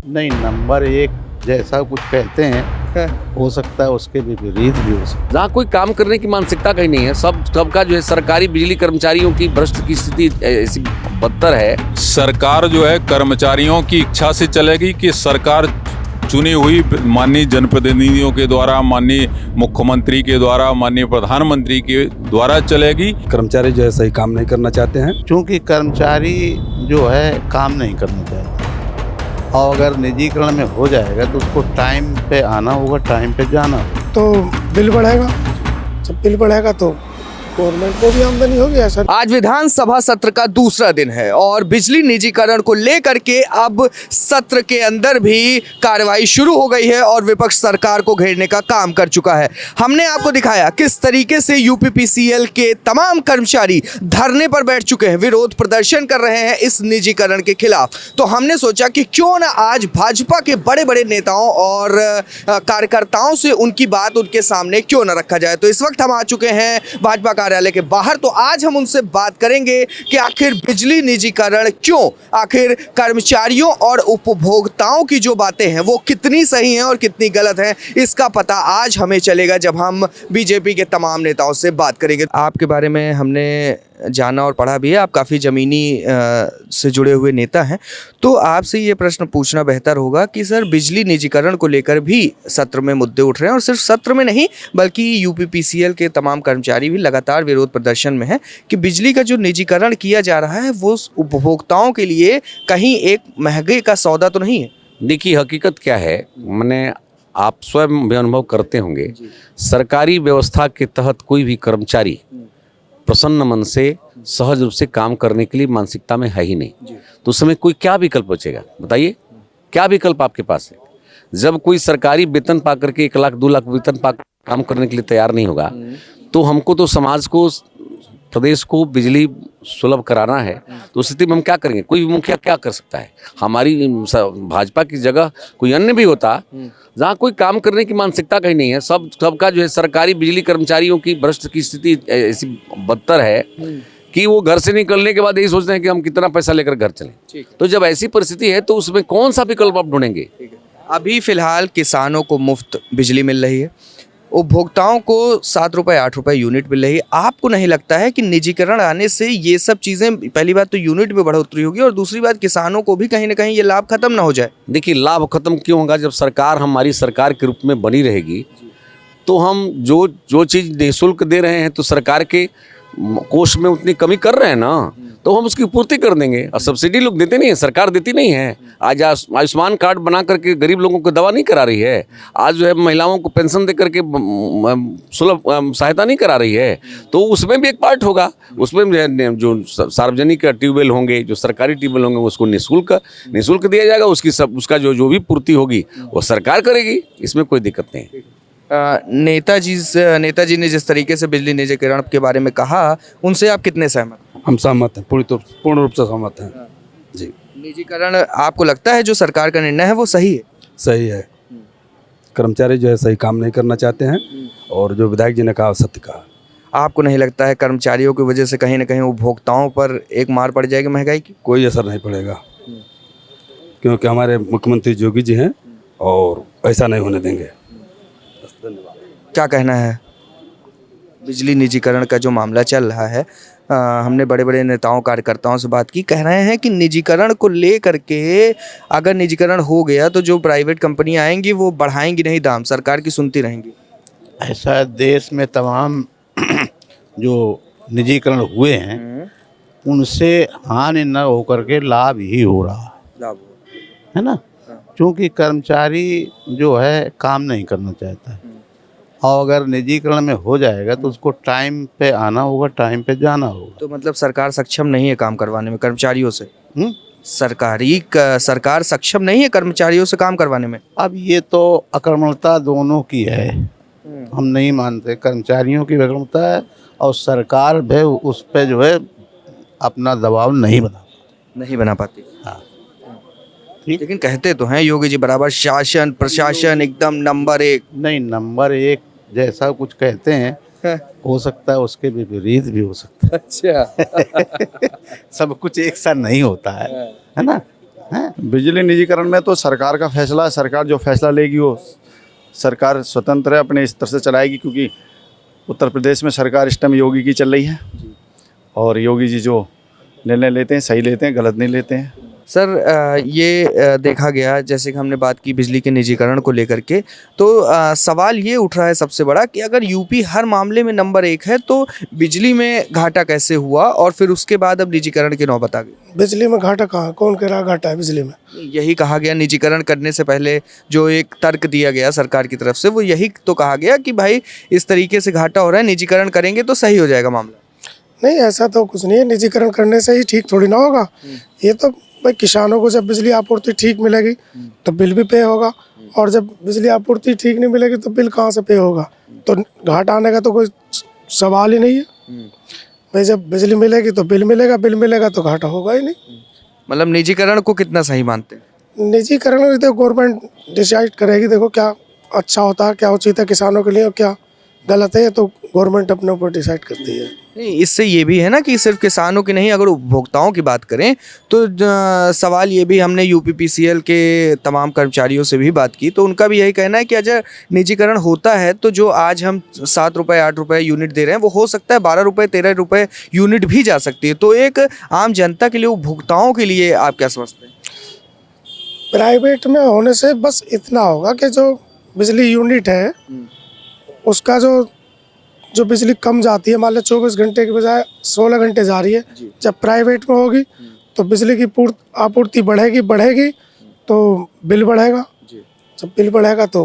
नहीं, नंबर एक जैसा कुछ कहते हैं हो सकता है उसके विपरीत भी हो सकता है। जहाँ कोई काम करने की मानसिकता कहीं नहीं है, सबका जो है सरकारी बिजली कर्मचारियों की भ्रष्ट की स्थिति ऐसी बदतर है। सरकार जो है कर्मचारियों की इच्छा से चलेगी कि सरकार चुनी हुई माननीय जनप्रतिनिधियों के द्वारा, माननीय मुख्यमंत्री के द्वारा, माननीय प्रधानमंत्री के द्वारा चलेगी। कर्मचारी जो है सही काम नहीं करना चाहते हैं। क्योंकि कर्मचारी जो है काम नहीं करना चाहते, और अगर निजीकरण में हो जाएगा तो उसको टाइम पे आना होगा, टाइम पे जाना होगा। तो बिल बढ़ेगा, जब बिल बढ़ेगा तो गवर्नमेंट को भी आमदनी होगी। ऐसा आज विधानसभा सत्र का दूसरा दिन है और बिजली निजीकरण को लेकर के अब सत्र के अंदर भी कार्रवाई शुरू हो गई है और विपक्ष सरकार को घेरने का काम कर चुका है। हमने आपको दिखाया किस तरीके से यूपीपीसीएल के तमाम कर्मचारी धरने पर बैठ चुके हैं, विरोध प्रदर्शन कर रहे हैं इस निजीकरण के खिलाफ। तो हमने सोचा कि क्यों ना आज भाजपा के बड़े बड़े नेताओं और कार्यकर्ताओं से उनकी बात उनके सामने क्यों ना रखा जाए। तो इस वक्त हम आ चुके हैं भाजपा कार्यालय के बाहर। तो आज हम उनसे बात करेंगे कि आखिर बिजली निजीकरण क्यों, आखिर कर्मचारियों और उपभोक्ताओं की जो बातें हैं वो कितनी सही हैं और कितनी गलत हैं, इसका पता आज हमें चलेगा जब हम बीजेपी के तमाम नेताओं से बात करेंगे। आपके बारे में हमने जाना और पढ़ा भी है, आप काफ़ी ज़मीनी से जुड़े हुए नेता हैं। तो आपसे ये प्रश्न पूछना बेहतर होगा कि सर बिजली निजीकरण को लेकर भी सत्र में मुद्दे उठ रहे हैं और सिर्फ सत्र में नहीं बल्कि यूपीपीसीएल के तमाम कर्मचारी भी लगातार विरोध प्रदर्शन में हैं कि बिजली का जो निजीकरण किया जा रहा है वो उपभोक्ताओं के लिए कहीं एक महंगे का सौदा तो नहीं है। देखिए हकीकत क्या है, मैंने आप स्वयं भी अनुभव करते होंगे, सरकारी व्यवस्था के तहत कोई भी कर्मचारी प्रसन्न मन से सहज रूप से काम करने के लिए मानसिकता में है ही नहीं। तो उस समय कोई क्या विकल्प बचेगा, बताइए क्या विकल्प आपके पास है? जब कोई सरकारी वेतन पा करके 1 लाख 2 लाख वेतन पा काम करने के लिए तैयार नहीं होगा तो हमको तो समाज को, प्रदेश को बिजली सुलभ कराना है। तो उस स्थिति में हम क्या करेंगे? कोई भी मुखिया क्या कर सकता है? हमारी भाजपा की जगह कोई अन्य भी होता जहाँ कोई काम करने की मानसिकता कहीं नहीं है, सबका जो है सरकारी बिजली कर्मचारियों की भ्रष्ट की स्थिति ऐसी बदतर है कि वो घर से निकलने के बाद यही सोचते हैं कि हम कितना पैसा लेकर घर चलें। तो जब ऐसी परिस्थिति है तो उसमें कौन सा विकल्प आप ढूंढेंगे? अभी फिलहाल किसानों को मुफ्त बिजली मिल रही है, उपभोक्ताओं को 7 रुपये 8 रुपये यूनिट मिल रही है। आपको नहीं लगता है कि निजीकरण आने से ये सब चीज़ें, पहली बात तो यूनिट में बढ़ोतरी होगी और दूसरी बात किसानों को भी कहीं ना कहीं ये लाभ खत्म ना हो जाए? देखिए लाभ खत्म क्यों होगा? जब सरकार हमारी सरकार के रूप में बनी रहेगी तो हम जो चीज़ निःशुल्क दे रहे हैं तो सरकार के कोष में उतनी कमी कर रहे हैं ना, तो हम उसकी पूर्ति कर देंगे। और सब्सिडी लोग देते नहीं है, सरकार देती नहीं है। आज आयुष्मान कार्ड बना करके गरीब लोगों को दवा नहीं करा रही है। आज जो है महिलाओं को पेंशन दे करके सुलभ सहायता नहीं करा रही है। तो उसमें भी एक पार्ट होगा, उसमें जो सार्वजनिक ट्यूबवेल होंगे, जो सरकारी ट्यूबवेल होंगे उसको निःशुल्क दिया जाएगा। उसका जो भी पूर्ति होगी वो सरकार करेगी, इसमें कोई दिक्कत नहीं है। नेताजी ने जिस तरीके से बिजली निजीकरण के बारे में कहा, उनसे आप कितने सहमत? हम सहमत हैं, पूर्ण रूप से सहमत हैं जी। निजीकरण आपको लगता है जो सरकार का निर्णय है वो सही है? सही है। कर्मचारी जो है सही काम नहीं करना चाहते हैं और जो विधायक जी ने कहा सत्य कहा। आपको नहीं लगता है कर्मचारियों की वजह से कहीं ना कहीं उपभोक्ताओं पर एक मार पड़ जाएगी महंगाई की? कोई असर नहीं पड़ेगा क्योंकि हमारे मुख्यमंत्री योगी जी हैं और ऐसा नहीं होने देंगे। क्या कहना है बिजली निजीकरण का जो मामला चल रहा है? हमने बड़े बड़े नेताओं कार्यकर्ताओं से बात की, कह रहे हैं कि निजीकरण को लेकर के अगर निजीकरण हो गया तो जो प्राइवेट कंपनियां आएंगी वो बढ़ाएंगी नहीं दाम, सरकार की सुनती रहेंगी। ऐसा देश में तमाम जो निजीकरण हुए हैं उनसे हानि न होकर के लाभ ही हो रहा है ना। क्योंकि कर्मचारी जो है काम नहीं करना चाहता है, और अगर निजीकरण में हो जाएगा तो उसको टाइम पे आना होगा, टाइम पे जाना होगा। तो मतलब सरकार सक्षम नहीं है काम करवाने में कर्मचारियों से? सरकार सक्षम नहीं है कर्मचारियों से काम करवाने में? अब ये तो अकर्मणता दोनों की है, हम नहीं मानते। कर्मचारियों की अकर्मणता है और सरकार भी उस पर जो है अपना दबाव नहीं बना पाती। हाँ ठीक। लेकिन कहते तो हैं योगी जी बराबर शासन प्रशासन एकदम नंबर 1। नहीं, नंबर 1 जैसा कुछ कहते हैं हो सकता है उसके विपरीत भी हो सकता है। अच्छा सब कुछ एक साथ नहीं होता है ना। हैं। बिजली निजीकरण में तो सरकार का फैसला है, सरकार जो फैसला लेगी वो सरकार स्वतंत्र है, अपने स्तर से चलाएगी, क्योंकि उत्तर प्रदेश में सरकार इस टाइम योगी की चल रही है और योगी जी जो निर्णय लेते हैं सही लेते हैं, गलत नहीं लेते हैं। सर ये देखा गया, जैसे कि हमने बात की बिजली के निजीकरण को लेकर के, तो सवाल ये उठ रहा है सबसे बड़ा कि अगर यूपी हर मामले में नंबर 1 है तो बिजली में घाटा कैसे हुआ, और फिर उसके बाद अब निजीकरण की नौबत आ गई। बिजली में घाटा कहाँ, कौन कह रहा घाटा है बिजली में? यही कहा गया निजीकरण करने से पहले, जो एक तर्क दिया गया सरकार की तरफ से, वो यही तो कहा गया कि भाई इस तरीके से घाटा हो रहा है, निजीकरण करेंगे तो सही हो जाएगा मामला। नहीं, ऐसा तो कुछ नहीं है, निजीकरण करने से ही ठीक थोड़ी ना होगा। ये तो भाई किसानों को जब बिजली आपूर्ति ठीक मिलेगी तो बिल भी पे होगा, और जब बिजली आपूर्ति ठीक नहीं मिलेगी तो बिल कहाँ से पे होगा? तो घाटा आने का तो कोई सवाल ही नहीं है। भाई जब बिजली मिलेगी तो बिल मिलेगा, बिल मिलेगा तो घाटा होगा ही नहीं। मतलब निजीकरण को कितना सही मानते हैं? निजीकरण तो गवर्नमेंट डिसाइड करेगी, देखो क्या अच्छा होता है, क्या उचित है किसानों के लिए और क्या गलत है, तो गवर्नमेंट अपने ऊपर डिसाइड करती है। नहीं, इससे ये भी है ना कि सिर्फ किसानों की नहीं, अगर उपभोक्ताओं की बात करें तो सवाल ये भी, हमने यूपीपीसीएल के तमाम कर्मचारियों से भी बात की, तो उनका भी यही कहना है कि अगर निजीकरण होता है तो जो आज हम 7 रुपये 8 रुपये यूनिट दे रहे हैं वो हो सकता है 12 रुपये 13 रुपये यूनिट भी जा सकती है। तो एक आम जनता के लिए, उपभोक्ताओं के लिए आप क्या समझते हैं? प्राइवेट में होने से बस इतना होगा कि जो बिजली यूनिट है उसका जो बिजली कम जाती है, मान लो 24 घंटे के बजाय 16 घंटे जा रही है, जब प्राइवेट में होगी तो बिजली की आपूर्ति बढ़ेगी तो बिल बढ़ेगा, जब बिल बढ़ेगा तो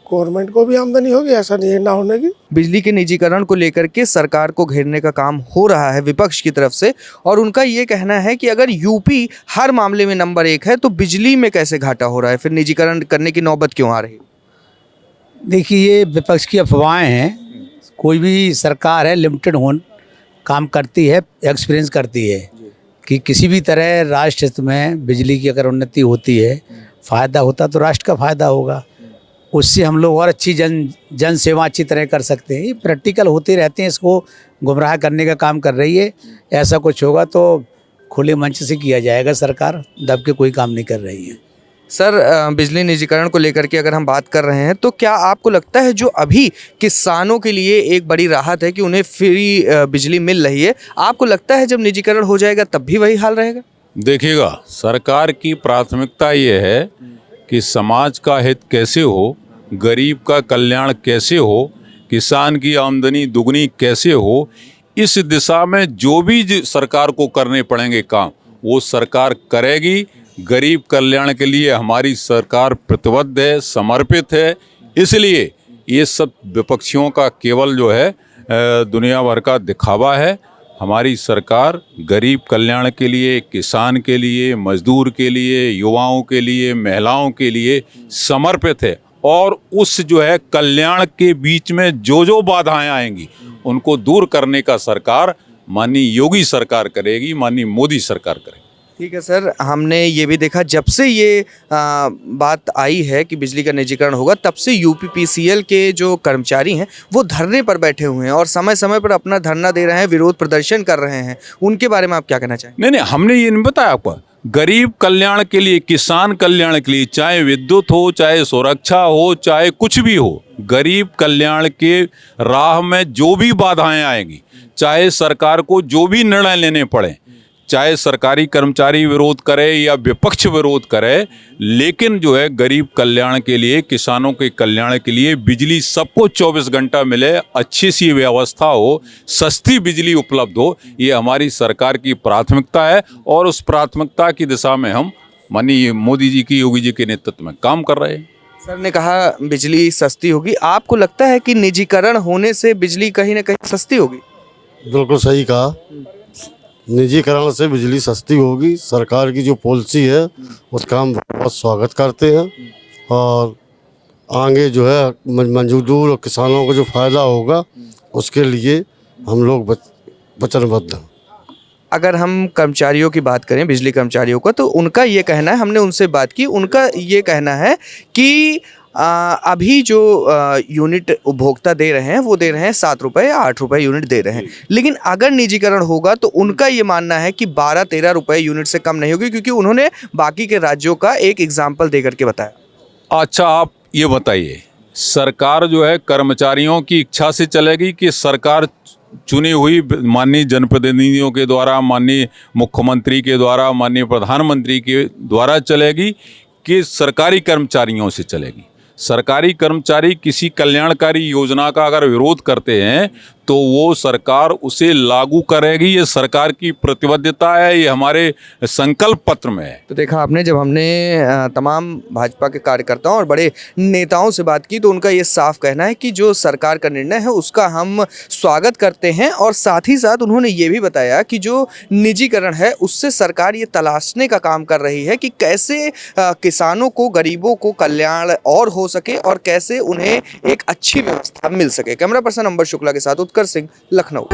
गवर्नमेंट को भी आमदनी होगी, ऐसा नहीं है ना होने की। बिजली के निजीकरण को लेकर के सरकार को घेरने का काम हो रहा है विपक्ष की तरफ से, और उनका ये कहना है कि अगर यूपी हर मामले में नंबर 1 है तो बिजली में कैसे घाटा हो रहा है, फिर निजीकरण करने की नौबत क्यों आ रही? देखिए, ये विपक्ष की अफवाहें हैं। कोई भी सरकार है लिमिटेड काम करती है, एक्सपीरियंस करती है कि किसी भी तरह राष्ट्र हित में बिजली की अगर उन्नति होती है, फ़ायदा होता तो राष्ट्र का फ़ायदा होगा, उससे हम लोग और अच्छी जन सेवा अच्छी तरह कर सकते हैं। ये प्रैक्टिकल होते रहते हैं, इसको गुमराह करने का काम कर रही है। ऐसा कुछ होगा तो खुले मंच से किया जाएगा, सरकार दब के कोई काम नहीं कर रही है। सर, बिजली निजीकरण को लेकर के अगर हम बात कर रहे हैं तो क्या आपको लगता है जो अभी किसानों के लिए एक बड़ी राहत है कि उन्हें फ्री बिजली मिल रही है, आपको लगता है जब निजीकरण हो जाएगा तब भी वही हाल रहेगा? देखिएगा, सरकार की प्राथमिकता ये है कि समाज का हित कैसे हो, गरीब का कल्याण कैसे हो, किसान की आमदनी दुगनी कैसे हो, इस दिशा में जो भी सरकार को करने पड़ेंगे काम वो सरकार करेगी। गरीब कल्याण के लिए हमारी सरकार प्रतिबद्ध है, समर्पित है। इसलिए ये सब विपक्षियों का केवल जो है दुनिया भर का दिखावा है। हमारी सरकार गरीब कल्याण के लिए, किसान के लिए, मजदूर के लिए, युवाओं के लिए, महिलाओं के लिए समर्पित है, और उस जो है कल्याण के बीच में जो बाधाएं आएंगी उनको दूर करने का सरकार माननीय योगी सरकार करेगी, माननीय मोदी सरकार करेगी। ठीक है सर, हमने ये भी देखा जब से ये बात आई है कि बिजली का निजीकरण होगा, तब से यूपीपीसीएल के जो कर्मचारी हैं वो धरने पर बैठे हुए हैं और समय समय पर अपना धरना दे रहे हैं, विरोध प्रदर्शन कर रहे हैं। उनके बारे में आप क्या कहना चाहेंगे? नहीं, हमने ये नहीं बताया आपको। गरीब कल्याण के लिए, किसान कल्याण के लिए, चाहे विद्युत हो, चाहे सुरक्षा हो, चाहे कुछ भी हो, गरीब कल्याण के राह में जो भी बाधाएं आएंगी, चाहे सरकार को जो भी निर्णय लेने पड़े, चाहे सरकारी कर्मचारी विरोध करे या विपक्ष विरोध करे, लेकिन जो है गरीब कल्याण के लिए, किसानों के कल्याण के लिए बिजली सबको 24 घंटा मिले, अच्छी सी व्यवस्था हो, सस्ती बिजली उपलब्ध हो, ये हमारी सरकार की प्राथमिकता है। और उस प्राथमिकता की दिशा में हम माननीय मोदी जी की, योगी जी के नेतृत्व में काम कर रहे हैं। सर ने कहा बिजली सस्ती होगी, आपको लगता है कि निजीकरण होने से बिजली कहीं ना कहीं सस्ती होगी? बिल्कुल सही कहा, निजीकरण से बिजली सस्ती होगी। सरकार की जो पॉलिसी है उसका हम बहुत स्वागत करते हैं, और आगे जो है मजदूर और किसानों को जो फ़ायदा होगा उसके लिए हम लोग वचनबद्ध हैं। अगर हम कर्मचारियों की बात करें, बिजली कर्मचारियों का, तो उनका ये कहना है, हमने उनसे बात की, उनका ये कहना है कि अभी जो यूनिट उपभोक्ता दे रहे हैं वो दे रहे हैं 7 रुपये या 8 रुपये यूनिट दे रहे हैं, लेकिन अगर निजीकरण होगा तो उनका ये मानना है कि 12-13 रुपये यूनिट से कम नहीं होगी, क्योंकि उन्होंने बाकी के राज्यों का एक एग्जाम्पल दे करके बताया। अच्छा, आप ये बताइए, सरकार जो है कर्मचारियों की इच्छा से चलेगी कि सरकार चुनी हुई माननीय जनप्रतिनिधियों के द्वारा, माननीय मुख्यमंत्री के द्वारा, माननीय प्रधानमंत्री के द्वारा चलेगी कि सरकारी कर्मचारियों से चलेगी? सरकारी कर्मचारी किसी कल्याणकारी योजना का अगर विरोध करते हैं तो वो सरकार उसे लागू करेगी, ये सरकार की प्रतिबद्धता है, ये हमारे संकल्प पत्र में है। तो देखा आपने, जब हमने तमाम भाजपा के कार्यकर्ताओं और बड़े नेताओं से बात की तो उनका ये साफ कहना है कि जो सरकार का निर्णय है उसका हम स्वागत करते हैं, और साथ ही साथ उन्होंने ये भी बताया कि जो निजीकरण है उससे सरकार ये तलाशने का काम कर रही है कि कैसे किसानों को, गरीबों को कल्याण और हो सके और कैसे उन्हें एक अच्छी व्यवस्था मिल सके। कैमरा पर्सन अंबर शुक्ला के साथ उत्कर्ष सिंह, लखनऊ।